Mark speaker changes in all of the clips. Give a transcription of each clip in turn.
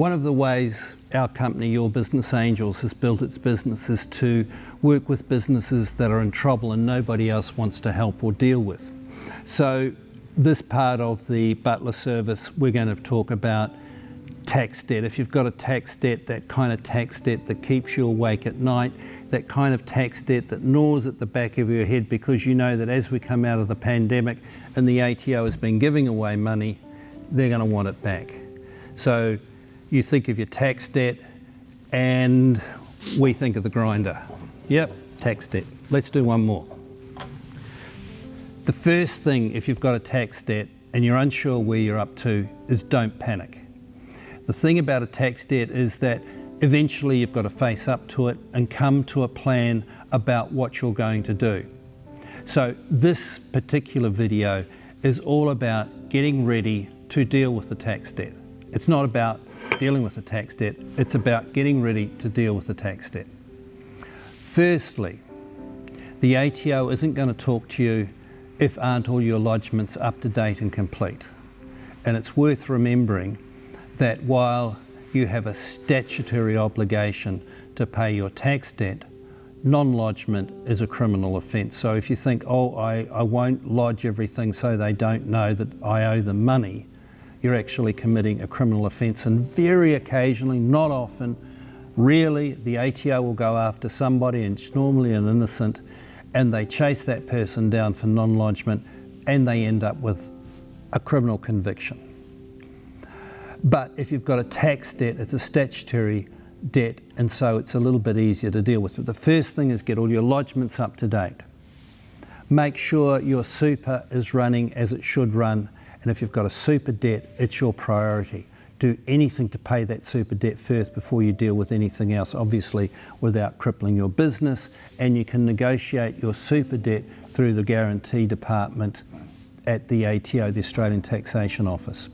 Speaker 1: One of the ways our company, Your Business Angels, has built its business is to work with businesses that are in trouble and nobody else wants to help or deal with. So this part of the butler service, we're going to talk about tax debt. If you've got a tax debt, that kind of tax debt that keeps you awake at night, that kind of tax debt that gnaws at the back of your head because you know that as we come out of the pandemic and the ATO has been giving away money, they're going to want it back. So you think of your tax debt and we think of the grinder. Yep, tax debt. Let's do one more. The first thing, if you've got a tax debt and you're unsure where you're up to, is don't panic. The thing about a tax debt is that eventually you've got to face up to it and come to a plan about what you're going to do. So this particular video is all about getting ready to deal with the tax debt. It's not about dealing with the tax debt, it's about getting ready to deal with the tax debt. Firstly, the ATO isn't going to talk to you if aren't all your lodgements up to date and complete. And it's worth remembering that while you have a statutory obligation to pay your tax debt, non-lodgement is a criminal offence. So if you think, oh, I won't lodge everything so they don't know that I owe them money, you're actually committing a criminal offence. And very occasionally, not often, really, the ATO will go after somebody, and it's normally an innocent, and they chase that person down for non-lodgement and they end up with a criminal conviction. But if you've got a tax debt, it's a statutory debt, and so it's a little bit easier to deal with. But the first thing is get all your lodgements up to date. Make sure your super is running as it should run. And if you've got a super debt, it's your priority. Do anything to pay that super debt first before you deal with anything else, obviously without crippling your business. And you can negotiate your super debt through the guarantee department at the ATO, the Australian Taxation Office.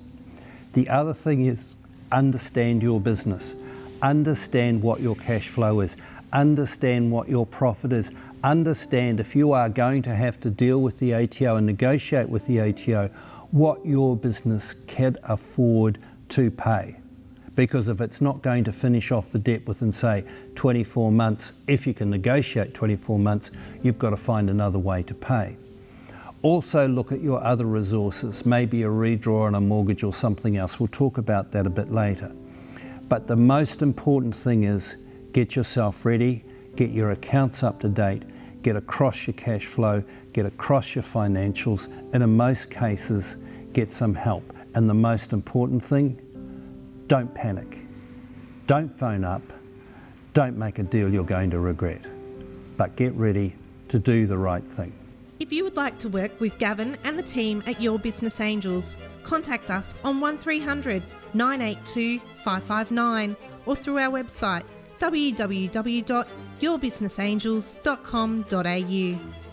Speaker 1: The other thing is understand your business. Understand what your cash flow is. Understand what your profit is. Understand if you are going to have to deal with the ATO and negotiate with the ATO, what your business can afford to pay. Because if it's not going to finish off the debt within, say, 24 months, if you can negotiate 24 months, you've got to find another way to pay. Also look at your other resources, maybe a redraw on a mortgage or something else. We'll talk about that a bit later. But the most important thing is get yourself ready, get your accounts up to date, get across your cash flow, get across your financials, and in most cases, get some help. And the most important thing, don't panic. Don't phone up. Don't make a deal you're going to regret. But get ready to do the right thing.
Speaker 2: If you would like to work with Gavin and the team at Your Business Angels, contact us on 1300 982 559 or through our website www.yourbusinessangels.com.au.